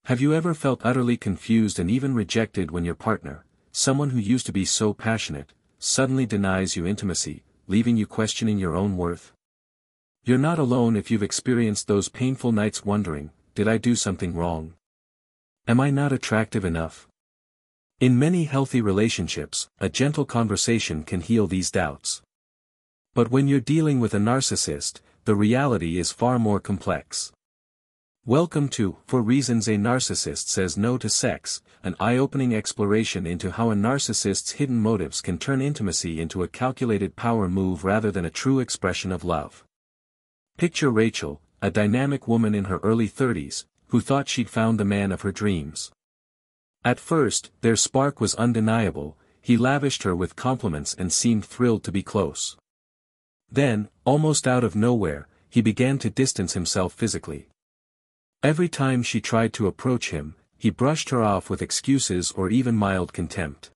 Have you ever felt utterly confused and even rejected when your partner, someone who used to be so passionate, suddenly denies you intimacy, leaving you questioning your own worth? You're not alone if you've experienced those painful nights wondering, did I do something wrong? Am I not attractive enough? In many healthy relationships, a gentle conversation can heal these doubts. But when you're dealing with a narcissist, the reality is far more complex. Welcome to For Reasons a Narcissist Says No to Sex, an eye-opening exploration into how a narcissist's hidden motives can turn intimacy into a calculated power move rather than a true expression of love. Picture Rachel, a dynamic woman in her early 30s, who thought she'd found the man of her dreams. At first, their spark was undeniable, he lavished her with compliments and seemed thrilled to be close. Then, almost out of nowhere, he began to distance himself physically. Every time she tried to approach him, he brushed her off with excuses or even mild contempt.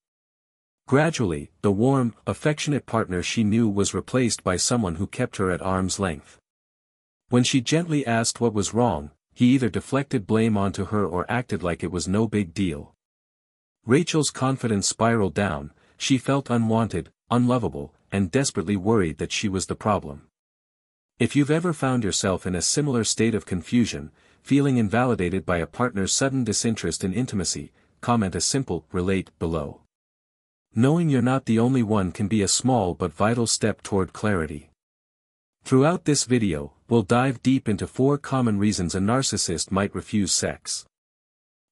Gradually, the warm, affectionate partner she knew was replaced by someone who kept her at arm's length. When she gently asked what was wrong, he either deflected blame onto her or acted like it was no big deal. Rachel's confidence spiraled down, she felt unwanted, unlovable, and desperately worried that she was the problem. If you've ever found yourself in a similar state of confusion, feeling invalidated by a partner's sudden disinterest in intimacy, comment a simple "relate" below. Knowing you're not the only one can be a small but vital step toward clarity. Throughout this video, we'll dive deep into 4 common reasons a narcissist might refuse sex.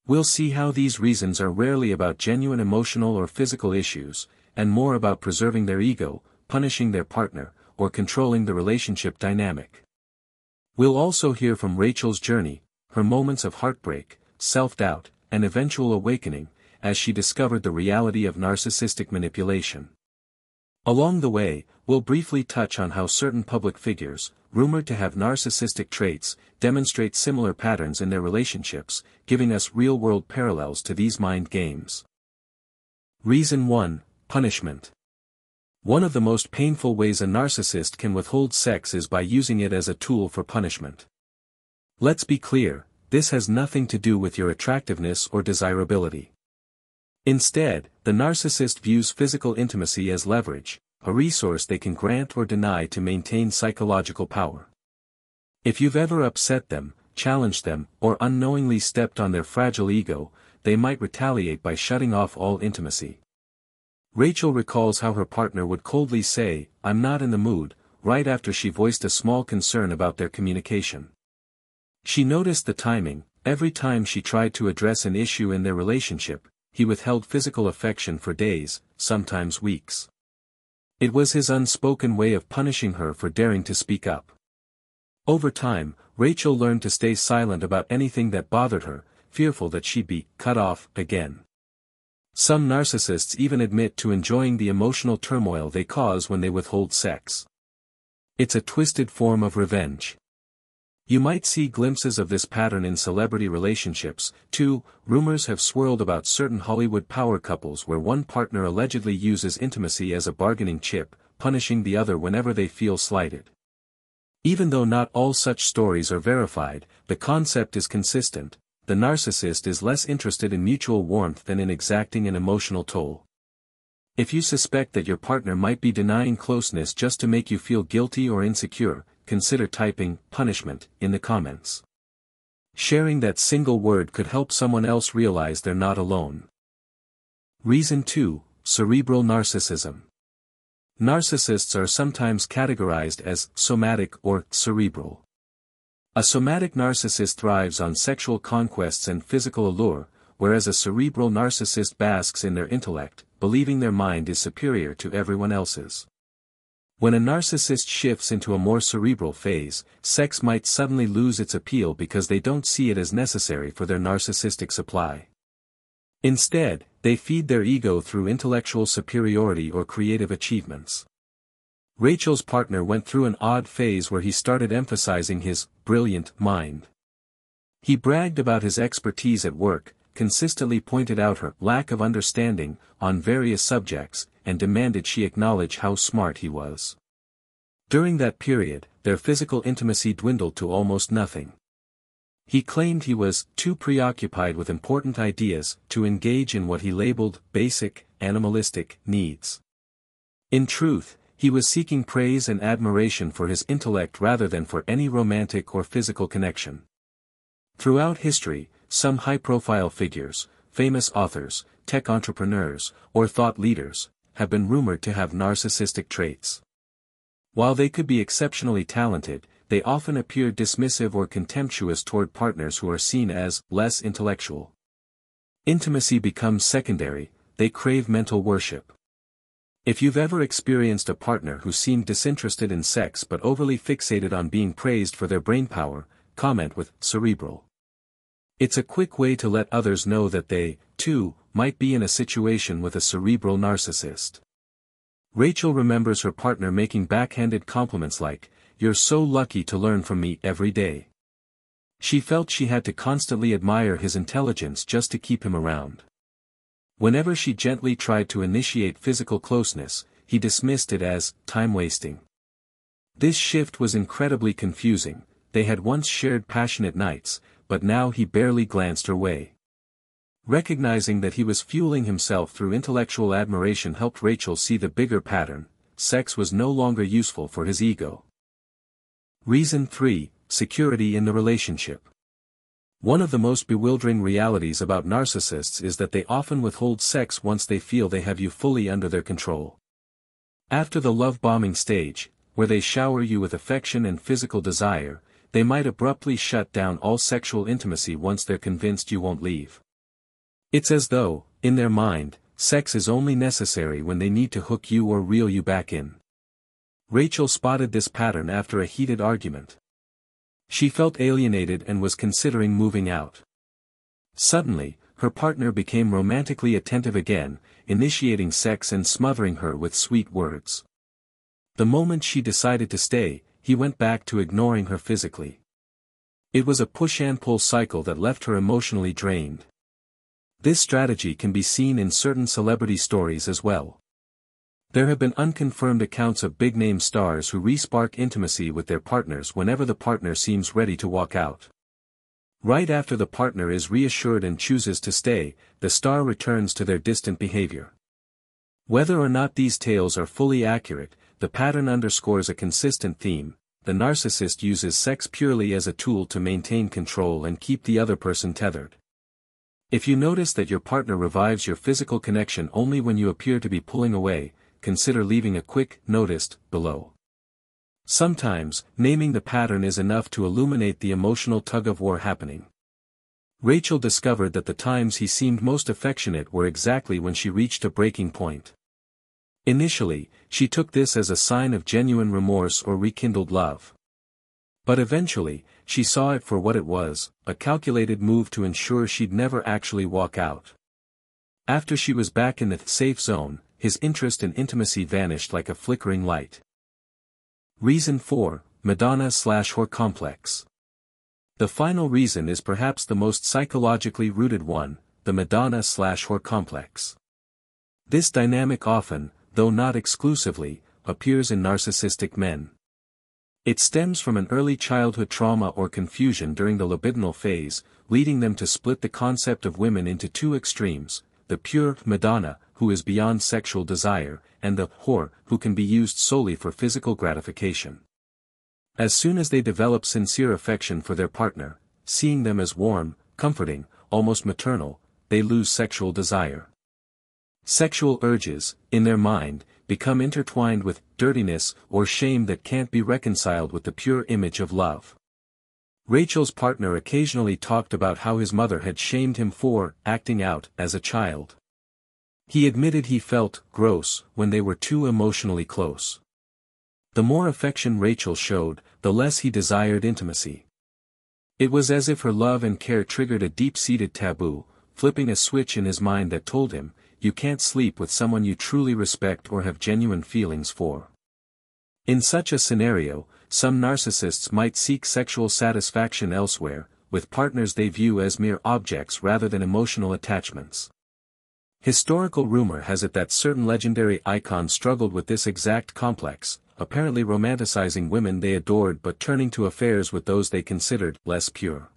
We'll see how these reasons are rarely about genuine emotional or physical issues, and more about preserving their ego, punishing their partner, or controlling the relationship dynamic. We'll also hear from Rachel's journey, her moments of heartbreak, self-doubt, and eventual awakening, as she discovered the reality of narcissistic manipulation. Along the way, we'll briefly touch on how certain public figures, rumored to have narcissistic traits, demonstrate similar patterns in their relationships, giving us real-world parallels to these mind games. Reason 1: Punishment. One of the most painful ways a narcissist can withhold sex is by using it as a tool for punishment. Let's be clear, this has nothing to do with your attractiveness or desirability. Instead, the narcissist views physical intimacy as leverage, a resource they can grant or deny to maintain psychological power. If you've ever upset them, challenged them, or unknowingly stepped on their fragile ego, they might retaliate by shutting off all intimacy. Rachel recalls how her partner would coldly say, "I'm not in the mood," right after she voiced a small concern about their communication. She noticed the timing. Every time she tried to address an issue in their relationship, he withheld physical affection for days, sometimes weeks. It was his unspoken way of punishing her for daring to speak up. Over time, Rachel learned to stay silent about anything that bothered her, fearful that she'd be cut off again. Some narcissists even admit to enjoying the emotional turmoil they cause when they withhold sex. It's a twisted form of revenge. You might see glimpses of this pattern in celebrity relationships, too. Rumors have swirled about certain Hollywood power couples where one partner allegedly uses intimacy as a bargaining chip, punishing the other whenever they feel slighted. Even though not all such stories are verified, the concept is consistent. The narcissist is less interested in mutual warmth than in exacting an emotional toll. If you suspect that your partner might be denying closeness just to make you feel guilty or insecure, consider typing "punishment" in the comments. Sharing that single word could help someone else realize they're not alone. Reason 2: Cerebral narcissism. Narcissists are sometimes categorized as somatic or cerebral. A somatic narcissist thrives on sexual conquests and physical allure, whereas a cerebral narcissist basks in their intellect, believing their mind is superior to everyone else's. When a narcissist shifts into a more cerebral phase, sex might suddenly lose its appeal because they don't see it as necessary for their narcissistic supply. Instead, they feed their ego through intellectual superiority or creative achievements. Rachel's partner went through an odd phase where he started emphasizing his brilliant mind. He bragged about his expertise at work, consistently pointed out her lack of understanding on various subjects, and demanded she acknowledge how smart he was. During that period, their physical intimacy dwindled to almost nothing. He claimed he was too preoccupied with important ideas to engage in what he labeled basic, animalistic needs. In truth, he was seeking praise and admiration for his intellect rather than for any romantic or physical connection. Throughout history, some high-profile figures, famous authors, tech entrepreneurs, or thought leaders, have been rumored to have narcissistic traits. While they could be exceptionally talented, they often appear dismissive or contemptuous toward partners who are seen as less intellectual. Intimacy becomes secondary, they crave mental worship. If you've ever experienced a partner who seemed disinterested in sex but overly fixated on being praised for their brainpower, comment with Cerebral. It's a quick way to let others know that they, too, might be in a situation with a cerebral narcissist. Rachel remembers her partner making backhanded compliments like, "You're so lucky to learn from me every day." She felt she had to constantly admire his intelligence just to keep him around. Whenever she gently tried to initiate physical closeness, he dismissed it as time-wasting. This shift was incredibly confusing. They had once shared passionate nights, but now he barely glanced her way. Recognizing that he was fueling himself through intellectual admiration helped Rachel see the bigger pattern: sex was no longer useful for his ego. Reason 3: Security in the relationship. One of the most bewildering realities about narcissists is that they often withhold sex once they feel they have you fully under their control. After the love-bombing stage, where they shower you with affection and physical desire, they might abruptly shut down all sexual intimacy once they're convinced you won't leave. It's as though, in their mind, sex is only necessary when they need to hook you or reel you back in. Rachel spotted this pattern after a heated argument. She felt alienated and was considering moving out. Suddenly, her partner became romantically attentive again, initiating sex and smothering her with sweet words. The moment she decided to stay, he went back to ignoring her physically. It was a push-and-pull cycle that left her emotionally drained. This strategy can be seen in certain celebrity stories as well. There have been unconfirmed accounts of big-name stars who re-spark intimacy with their partners whenever the partner seems ready to walk out. Right after the partner is reassured and chooses to stay, the star returns to their distant behavior. Whether or not these tales are fully accurate, the pattern underscores a consistent theme: the narcissist uses sex purely as a tool to maintain control and keep the other person tethered. If you notice that your partner revives your physical connection only when you appear to be pulling away, consider leaving a quick notice below. Sometimes, naming the pattern is enough to illuminate the emotional tug-of-war happening. Rachel discovered that the times he seemed most affectionate were exactly when she reached a breaking point. Initially, she took this as a sign of genuine remorse or rekindled love. But eventually, she saw it for what it was: a calculated move to ensure she'd never actually walk out. After she was back in the safe zone, his interest in intimacy vanished like a flickering light. Reason 4: Madonna/whore complex. The final reason is perhaps the most psychologically rooted one: the Madonna/whore complex. This dynamic often, though not exclusively, appears in narcissistic men. It stems from an early childhood trauma or confusion during the libidinal phase, leading them to split the concept of women into two extremes: the pure Madonna, who is beyond sexual desire, and the whore, who can be used solely for physical gratification. As soon as they develop sincere affection for their partner, seeing them as warm, comforting, almost maternal, they lose sexual desire. Sexual urges, in their mind, become intertwined with dirtiness or shame that can't be reconciled with the pure image of love. Rachel's partner occasionally talked about how his mother had shamed him for acting out as a child. He admitted he felt gross when they were too emotionally close. The more affection Rachel showed, the less he desired intimacy. It was as if her love and care triggered a deep-seated taboo, flipping a switch in his mind that told him, you can't sleep with someone you truly respect or have genuine feelings for. In such a scenario, some narcissists might seek sexual satisfaction elsewhere, with partners they view as mere objects rather than emotional attachments. Historical rumor has it that certain legendary icons struggled with this exact complex, apparently romanticizing women they adored but turning to affairs with those they considered less pure.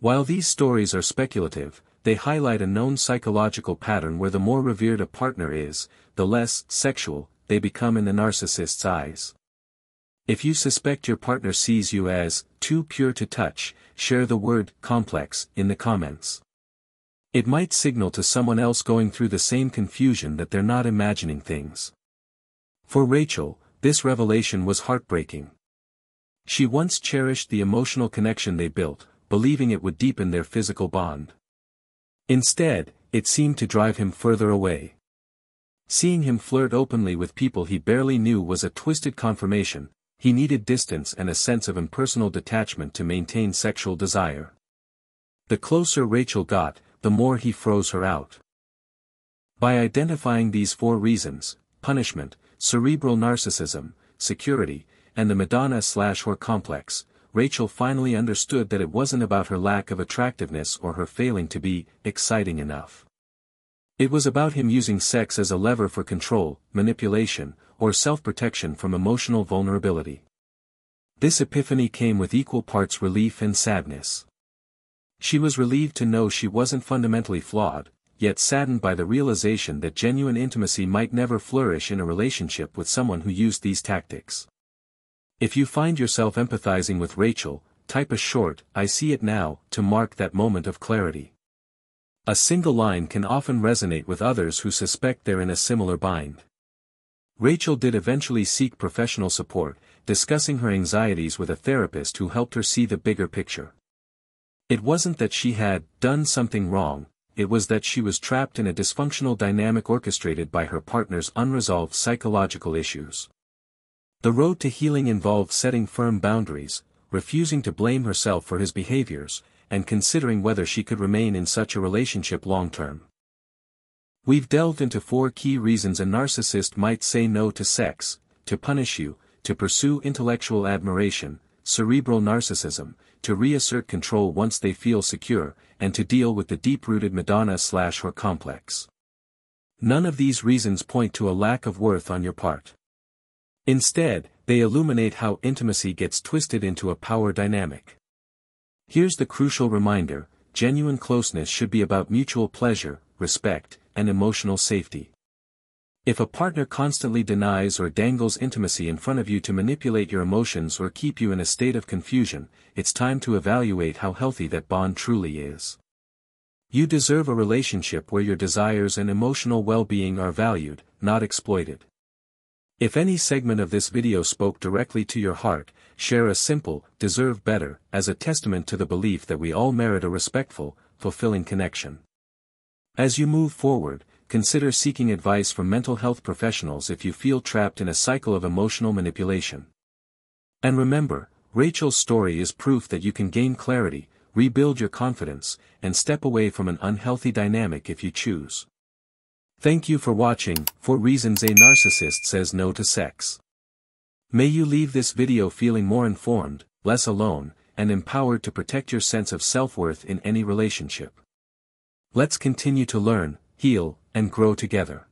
While these stories are speculative, they highlight a known psychological pattern where the more revered a partner is, the less sexual they become in the narcissist's eyes. If you suspect your partner sees you as too pure to touch, share the word complex in the comments. It might signal to someone else going through the same confusion that they're not imagining things. For Rachel, this revelation was heartbreaking. She once cherished the emotional connection they built, believing it would deepen their physical bond. Instead, it seemed to drive him further away. Seeing him flirt openly with people he barely knew was a twisted confirmation. He needed distance and a sense of impersonal detachment to maintain sexual desire. The closer Rachel got, the more he froze her out. By identifying these 4 reasons, punishment, cerebral narcissism, security, and the Madonna/whore complex, Rachel finally understood that it wasn't about her lack of attractiveness or her failing to be exciting enough. It was about him using sex as a lever for control, manipulation, or self-protection from emotional vulnerability. This epiphany came with equal parts relief and sadness. She was relieved to know she wasn't fundamentally flawed, yet saddened by the realization that genuine intimacy might never flourish in a relationship with someone who used these tactics. If you find yourself empathizing with Rachel, type a short "I see it now" to mark that moment of clarity. A single line can often resonate with others who suspect they're in a similar bind. Rachel did eventually seek professional support, discussing her anxieties with a therapist who helped her see the bigger picture. It wasn't that she had done something wrong, it was that she was trapped in a dysfunctional dynamic orchestrated by her partner's unresolved psychological issues. The road to healing involved setting firm boundaries, refusing to blame herself for his behaviors, and considering whether she could remain in such a relationship long-term. We've delved into 4 key reasons a narcissist might say no to sex: to punish you, to pursue intellectual admiration, cerebral narcissism, to reassert control once they feel secure, and to deal with the deep-rooted Madonna/whore complex. None of these reasons point to a lack of worth on your part. Instead, they illuminate how intimacy gets twisted into a power dynamic. Here's the crucial reminder: genuine closeness should be about mutual pleasure, respect, and emotional safety. If a partner constantly denies or dangles intimacy in front of you to manipulate your emotions or keep you in a state of confusion, it's time to evaluate how healthy that bond truly is. You deserve a relationship where your desires and emotional well-being are valued, not exploited. If any segment of this video spoke directly to your heart, share a simple "deserve better" as a testament to the belief that we all merit a respectful, fulfilling connection. As you move forward, consider seeking advice from mental health professionals if you feel trapped in a cycle of emotional manipulation. And remember, Rachel's story is proof that you can gain clarity, rebuild your confidence, and step away from an unhealthy dynamic if you choose. Thank you for watching 4 Reasons a Narcissist Says No to Sex. May you leave this video feeling more informed, less alone, and empowered to protect your sense of self-worth in any relationship. Let's continue to learn, heal, and grow together.